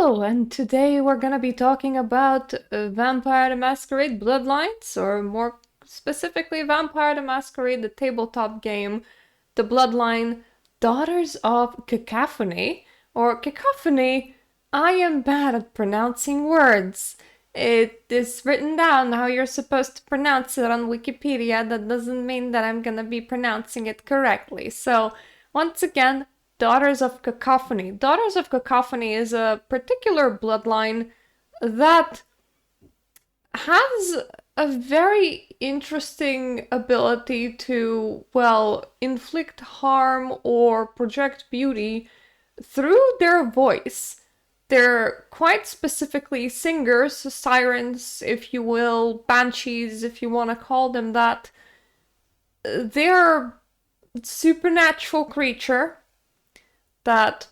Hello, and today we're gonna be talking about Vampire the Masquerade Bloodlines, or more specifically Vampire the Masquerade, the tabletop game, the Bloodline, Daughters of Cacophony, or Cacophony. I am bad at pronouncing words. It is written down how you're supposed to pronounce it on Wikipedia. That doesn't mean that I'm gonna be pronouncing it correctly. So, once again, Daughters of Cacophony. Daughters of Cacophony is a particular bloodline that has a very interesting ability to, well, inflict harm or project beauty through their voice. They're quite specifically singers, sirens, if you will, banshees, if you want to call them that. They're a supernatural creature that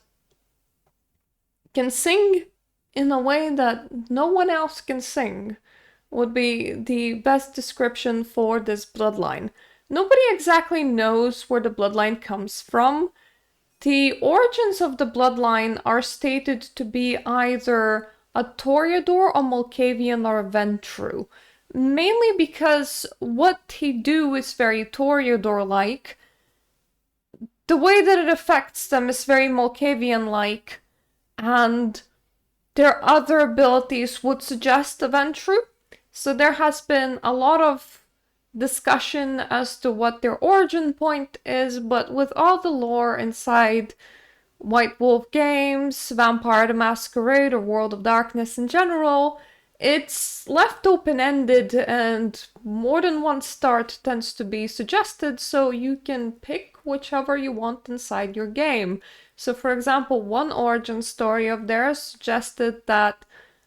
can sing in a way that no one else can sing, would be the best description for this bloodline. Nobody exactly knows where the bloodline comes from. The origins of the bloodline are stated to be either a Toreador, a Malkavian, or a Ventru, mainly because what he do is very Toreador-like. The way that it affects them is very Malkavian-like, and their other abilities would suggest a Ventru. So there has been a lot of discussion as to what their origin point is, but with all the lore inside White Wolf games, Vampire the Masquerade, or World of Darkness in general, it's left open-ended and more than one start tends to be suggested, so you can pick whichever you want inside your game. So for example, one origin story of theirs suggested that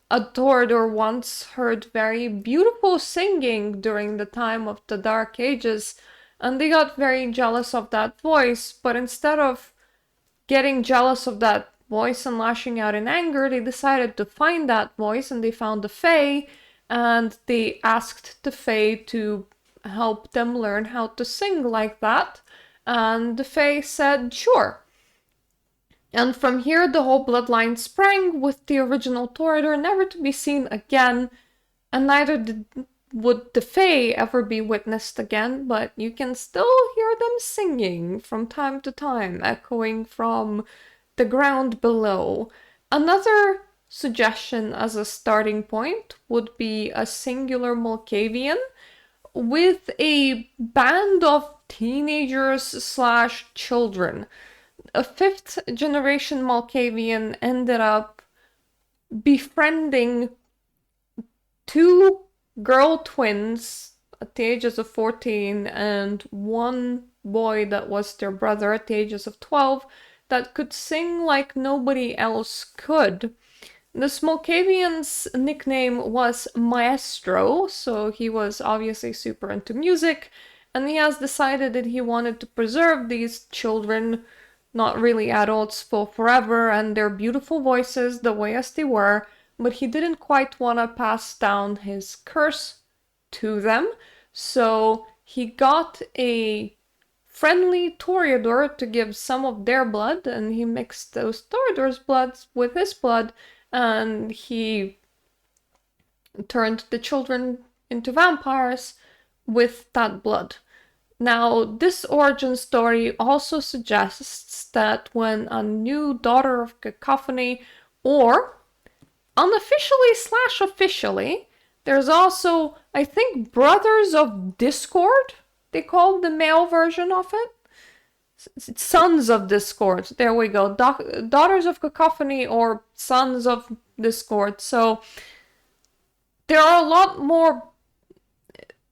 a Toreador once heard very beautiful singing during the time of the Dark Ages, and they got very jealous of that voice, but instead of getting jealous of that voice and lashing out in anger, they decided to find that voice, and they found the Fae, and they asked the Fae to help them learn how to sing like that, and the Fae said sure. And from here the whole bloodline sprang, with the original Toreador never to be seen again, and neither would the Fae ever be witnessed again, but you can still hear them singing from time to time, echoing from the ground below. Another suggestion as a starting point would be a singular Malkavian with a band of teenagers slash children. A fifth generation Malkavian ended up befriending two girl twins at the ages of 14 and one boy that was their brother at the ages of 12 that could sing like nobody else could. This Malkavian's nickname was Maestro, so he was obviously super into music, and he has decided that he wanted to preserve these children, not really adults, for forever, and their beautiful voices the way as they were, but he didn't quite want to pass down his curse to them, so he got a friendly Toreador to give some of their blood, and he mixed those Toreador's blood with his blood, and he turned the children into vampires with that blood. Now, this origin story also suggests that when a new Daughter of Cacophony, or unofficially slash officially, there's also, I think, Brothers of Discord, they called the male version of it. Sons of Discord, there we go. Daughters of Cacophony or Sons of Discord. So there are a lot more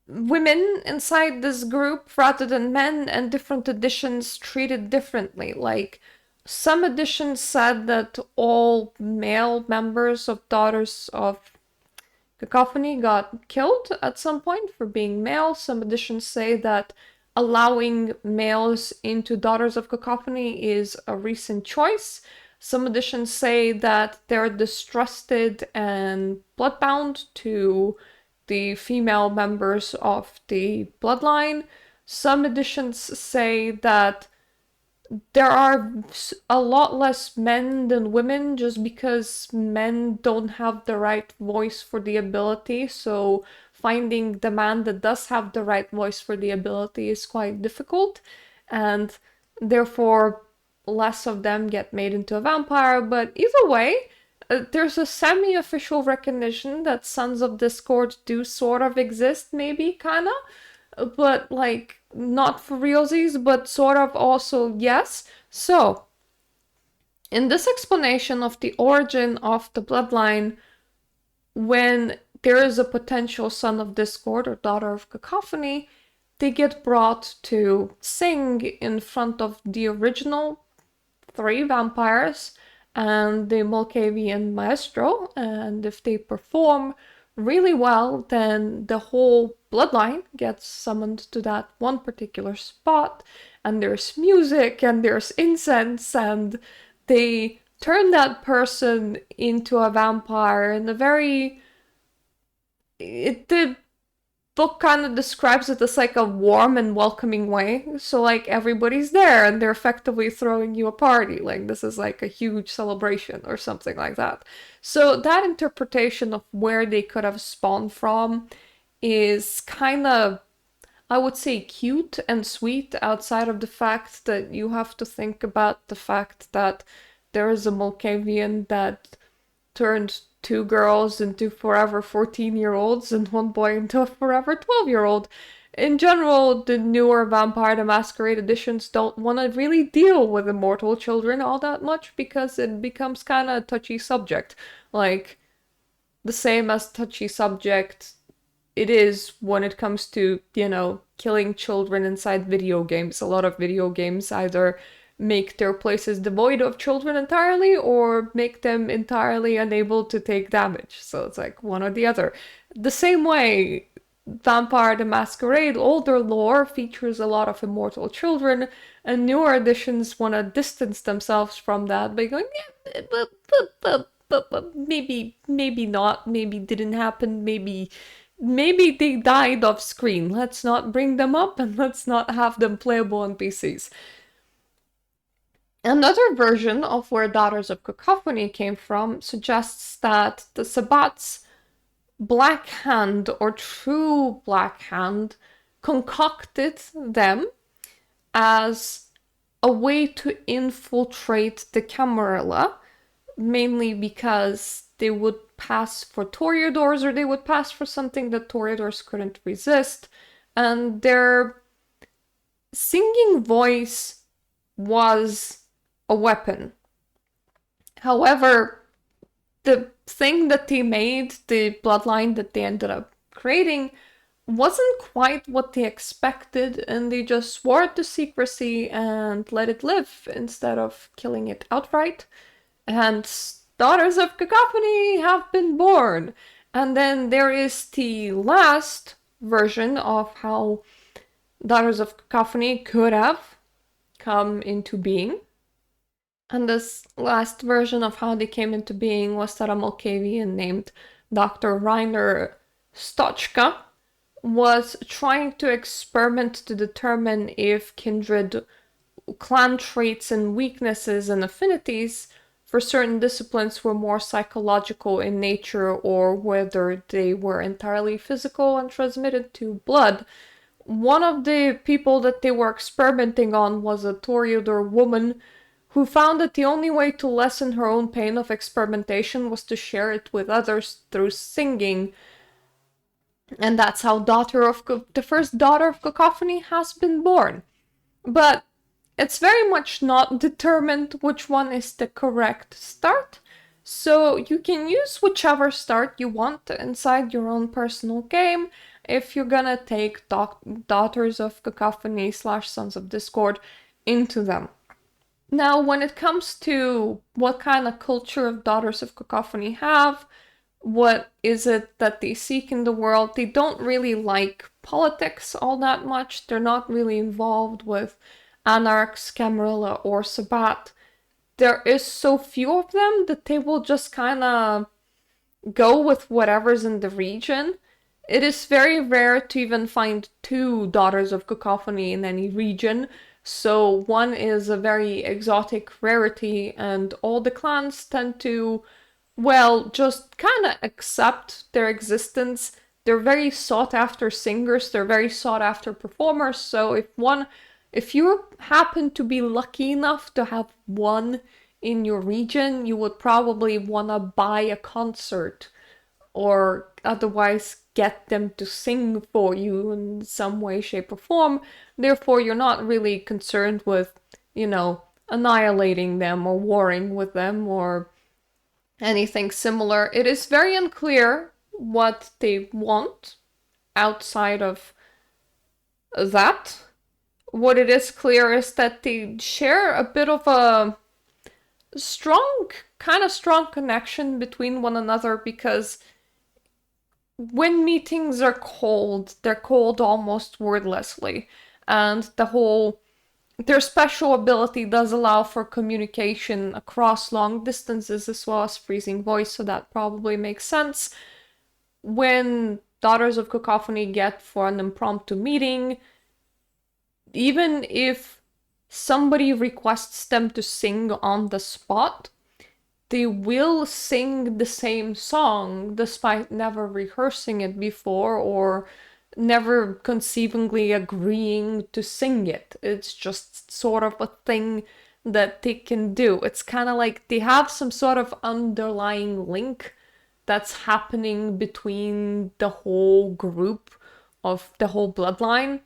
women inside this group rather than men, and different editions treated differently. Like, some editions said that all male members of Daughters of Cacophony got killed at some point for being male. Some editions say that allowing males into Daughters of Cacophony is a recent choice. Some editions say that they're distrusted and bloodbound to the female members of the bloodline. Some editions say that there are a lot less men than women just because men don't have the right voice for the ability. So finding the man that does have the right voice for the ability is quite difficult. And therefore, less of them get made into a vampire. But either way, there's a semi-official recognition that Sons of Discord do sort of exist, maybe, kinda, but like not for realsies, but sort of also yes. So, in this explanation of the origin of the bloodline, when there is a potential son of discord or daughter of cacophony, they get brought to sing in front of the original 3 vampires and the Malkavian maestro, and if they perform really well, then the whole bloodline gets summoned to that one particular spot, and there's music and there's incense, and they turn that person into a vampire in a very... the book kind of describes it as like a warm and welcoming way. So like everybody's there and they're effectively throwing you a party. Like this is like a huge celebration or something like that. So that interpretation of where they could have spawned from is kind of, I would say, cute and sweet, outside of the fact that you have to think about the fact that there is a Malkavian that turned 2 girls into forever 14-year-olds and 1 boy into a forever 12-year-old. In general, the newer Vampire the Masquerade editions don't want to really deal with immortal children all that much because it becomes kind of a touchy subject. Like, the same as touchy subject it is when it comes to, killing children inside video games. A lot of video games either make their places devoid of children entirely or make them entirely unable to take damage. So it's like one or the other. The same way, Vampire the Masquerade older lore features a lot of immortal children, and newer editions want to distance themselves from that by going, yeah, but maybe not, maybe didn't happen, maybe they died off screen. Let's not bring them up and let's not have them playable on PCs. Another version of where Daughters of Cacophony came from suggests that the Sabbats' Black Hand or true Black Hand concocted them as a way to infiltrate the Camarilla, mainly because they would pass for Toreadors or they would pass for something that Toreadors couldn't resist, and their singing voice was a weapon. However, the thing that they made, the bloodline that they ended up creating, wasn't quite what they expected, and they just swore to secrecy and let it live instead of killing it outright. And Daughters of Cacophony have been born. And then there is the last version of how Daughters of Cacophony could have come into being. And this last version of how they came into being was that a Malkavian named Dr. Rainer Stochka was trying to experiment to determine if kindred clan traits and weaknesses and affinities for certain disciplines were more psychological in nature or whether they were entirely physical and transmitted to blood. One of the people that they were experimenting on was a Toreador woman who found that the only way to lessen her own pain of experimentation was to share it with others through singing. And that's how the first daughter of Cacophony has been born. But it's very much not determined which one is the correct start, so you can use whichever start you want inside your own personal game if you're gonna take Daughters of Cacophony / Sons of Discord into them. Now, when it comes to what kind of culture of Daughters of Cacophony have, what is it that they seek in the world, they don't really like politics all that much. They're not really involved with Anarchs, Camarilla, or Sabbat. There is so few of them that they will just kind of go with whatever's in the region. It is very rare to even find 2 Daughters of Cacophony in any region, So one is a very exotic rarity, and all the clans tend to, well, just kind of accept their existence. They're very sought after singers, they're very sought after performers. So if you happen to be lucky enough to have one in your region, you would probably want to buy a concert or otherwise get them to sing for you in some way, shape, or form. Therefore, you're not really concerned with, annihilating them or warring with them or anything similar. It is very unclear what they want outside of that. What it is clear is that they share a bit of a strong connection between one another, because when meetings are cold, they're cold almost wordlessly. And their special ability does allow for communication across long distances as well as freezing voice, so that probably makes sense. When Daughters of Cacophony get for an impromptu meeting, even if somebody requests them to sing on the spot, they will sing the same song despite never rehearsing it before or never conceivably agreeing to sing it. It's just sort of a thing that they can do. It's kind of like they have some sort of underlying link that's happening between the whole group of the whole bloodline,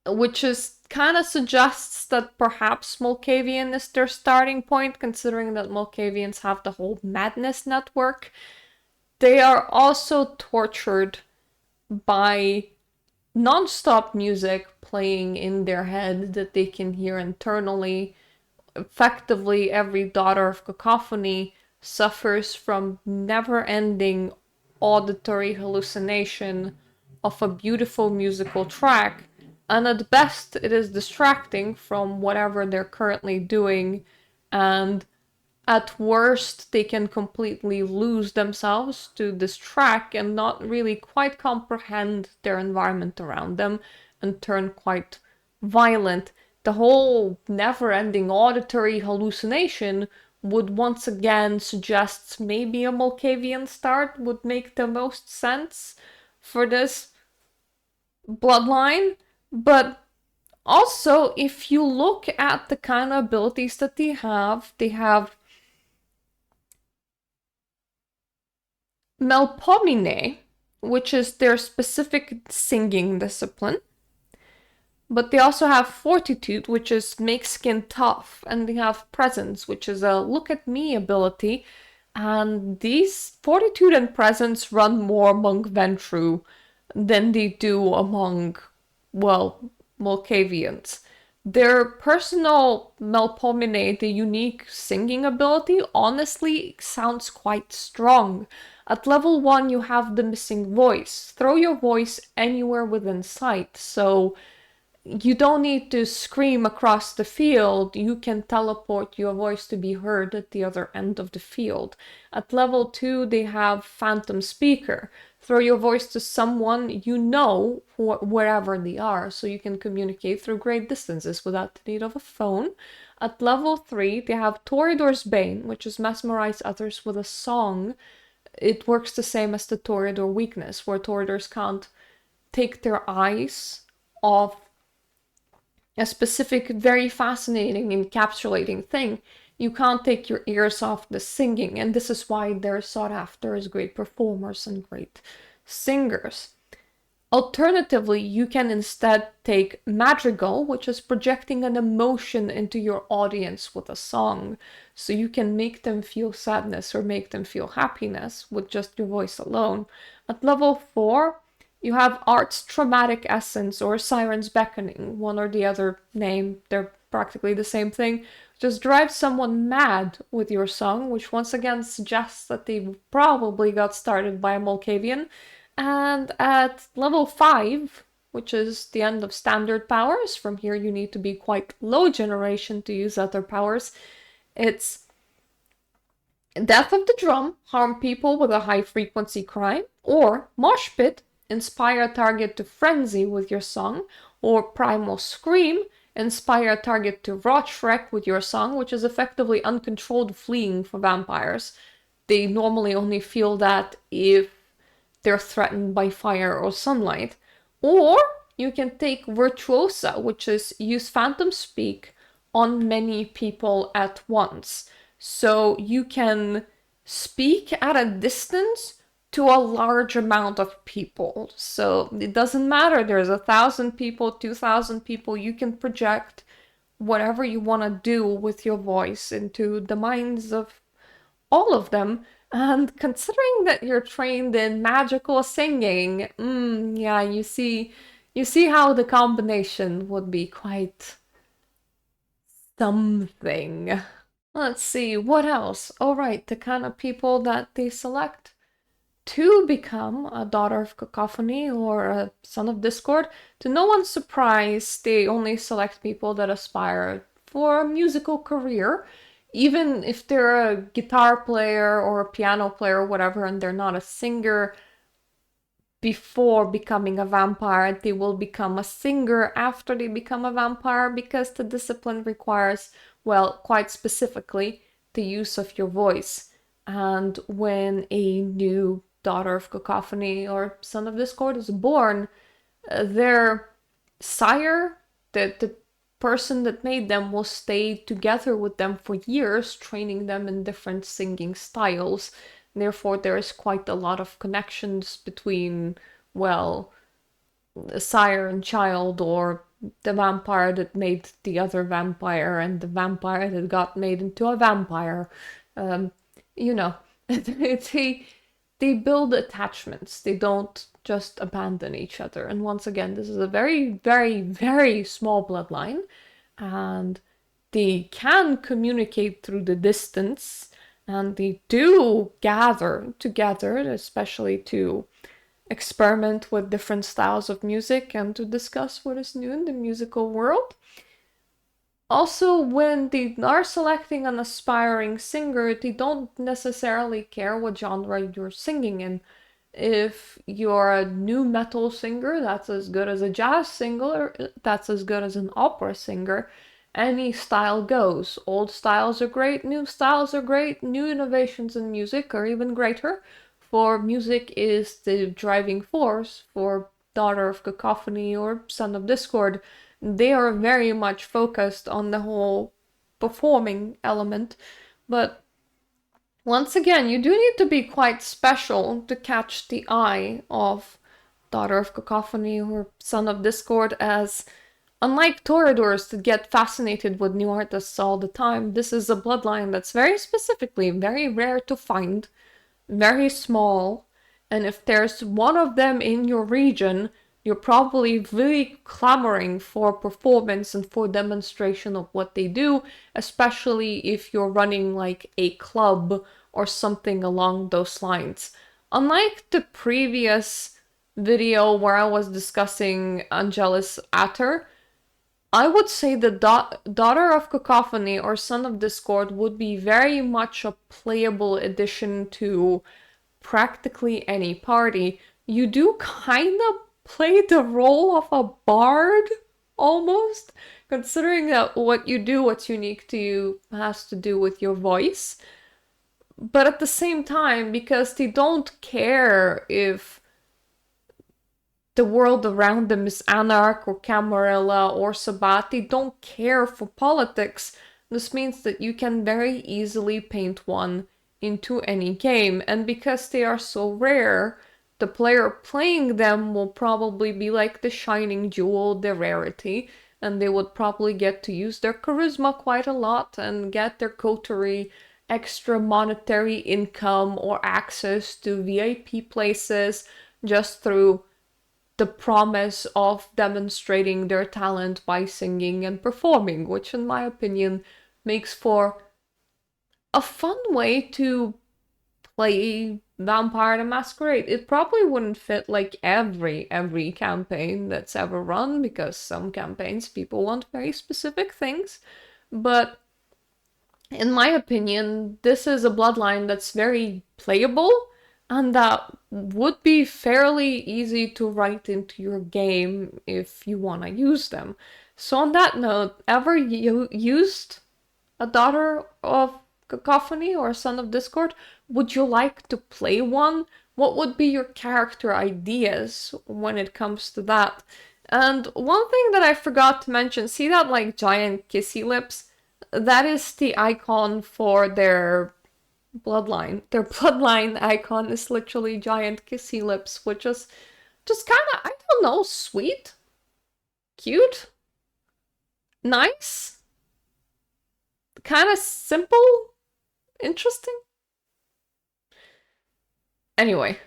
which is kind of suggests that perhaps Malkavian is their starting point, considering that Malkavians have the whole madness network. They are also tortured by non-stop music playing in their head that they can hear internally. Effectively, every daughter of Cacophony suffers from never-ending auditory hallucination of a beautiful musical track, and at best it is distracting from whatever they're currently doing, and at worst they can completely lose themselves to this track and not really quite comprehend their environment around them and turn quite violent. The whole never-ending auditory hallucination would once again suggest maybe a Malkavian start would make the most sense for this bloodline. But also, if you look at the kind of abilities that they have Melpominee, which is their specific singing discipline. But they also have Fortitude, which is make skin tough, and they have Presence, which is a look at me ability. And these Fortitude and Presence run more among Ventru than they do among, well, Malkavians. Their personal Melpominee, the unique singing ability, honestly sounds quite strong. At level 1, you have the missing voice. Throw your voice anywhere within sight, so you don't need to scream across the field. You can teleport your voice to be heard at the other end of the field. At level 2, they have Phantom Speaker. Throw your voice to someone you know wherever they are, so you can communicate through great distances without the need of a phone. At level 3, they have Toreador's Bane, which is mesmerize others with a song. It works the same as the Toreador weakness, where Toreadors can't take their eyes off a specific, very fascinating, encapsulating thing. You can't take your ears off the singing, and this is why they're sought after as great performers and great singers. Alternatively, you can instead take Madrigal, which is projecting an emotion into your audience with a song. So you can make them feel sadness or make them feel happiness with just your voice alone. At level 4, you have Art's Traumatic Essence or Siren's Beckoning, one or the other name, they're practically the same thing. Just drive someone mad with your song, which once again suggests that they probably got started by a Malkavian. And at level 5, which is the end of standard powers, from here you need to be quite low generation to use other powers, it's Death of the Drum, harm people with a high frequency crime, or Mosh Pit, inspire a target to frenzy with your song, or Primal Scream, inspire a target to rot-shrek with your song, which is effectively uncontrolled fleeing for vampires. They normally only feel that if they're threatened by fire or sunlight. Or you can take Virtuosa, which is use phantom speak on many people at once. So you can speak at a distance to a large amount of people. So it doesn't matter, there's 1,000 people, 2,000 people, you can project whatever you want to do with your voice into the minds of all of them. And considering that you're trained in magical singing, yeah, you see how the combination would be quite something. Let's see, what else? Oh, right, the kind of people that they select to become a Daughter of Cacophony or a Son of Discord. To no one's surprise, they only select people that aspire for a musical career. Even if they're a guitar player or a piano player or whatever, and they're not a singer before becoming a vampire, they will become a singer after they become a vampire, because the discipline requires, well, quite specifically, the use of your voice. And when a new Daughter of Cacophony or Son of Discord is born, their sire, the person that made them, will stay together with them for years, training them in different singing styles. Therefore, there is quite a lot of connections between, well, the sire and child, or the vampire that made the other vampire and the vampire that got made into a vampire. You know, they build attachments. They don't just abandon each other. And once again, this is a very, very, very small bloodline, and they can communicate through the distance, and they do gather together, especially to experiment with different styles of music and to discuss what is new in the musical world. Also, when they are selecting an aspiring singer, they don't necessarily care what genre you're singing in. If you're a new metal singer, that's as good as a jazz singer, that's as good as an opera singer. Any style goes. Old styles are great, new styles are great, new innovations in music are even greater. For music is the driving force for Daughter of Cacophony or Son of Discord. They are very much focused on the whole performing element, but once again, you do need to be quite special to catch the eye of Daughter of Cacophony or Son of Discord, as unlike Toreadors that get fascinated with new artists all the time, this is a bloodline that's very specifically very rare to find, very small, and if there's one of them in your region, you're probably really clamoring for performance and for demonstration of what they do, especially if you're running like a club or something along those lines. Unlike the previous video where I was discussing Angelus Atter, I would say the Daughter of Cacophony or Son of Discord would be very much a playable addition to practically any party. You do kind of play the role of a bard, almost, considering that what you do, what's unique to you, has to do with your voice. But at the same time, because they don't care if the world around them is Anarch or Camarilla or Sabbat, they don't care for politics. This means that you can very easily paint one into any game, and because they are so rare, the player playing them will probably be like the shining jewel, the rarity, and they would probably get to use their charisma quite a lot and get their coterie extra monetary income or access to VIP places just through the promise of demonstrating their talent by singing and performing, which in my opinion makes for a fun way to play Vampire the Masquerade. It probably wouldn't fit like every campaign that's ever run, because some campaigns people want very specific things, but in my opinion, this is a bloodline that's very playable and that would be fairly easy to write into your game if you want to use them. So on that note, ever used a Daughter of Cacophony or a Son of Discord? Would you like to play one? What would be your character ideas when it comes to that? And one thing that I forgot to mention, see that like giant kissy lips? That is the icon for their bloodline. Their bloodline icon is literally giant kissy lips, which is just kind of, I don't know, sweet, cute, nice, kind of simple, interesting. Anyway,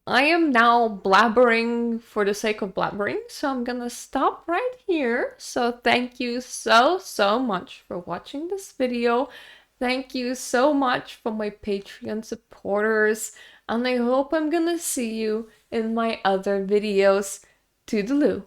I am now blabbering for the sake of blabbering, so I'm gonna stop right here. So thank you so much for watching this video. Thank you so much for my Patreon supporters, and I hope I'm gonna see you in my other videos. Toodaloo.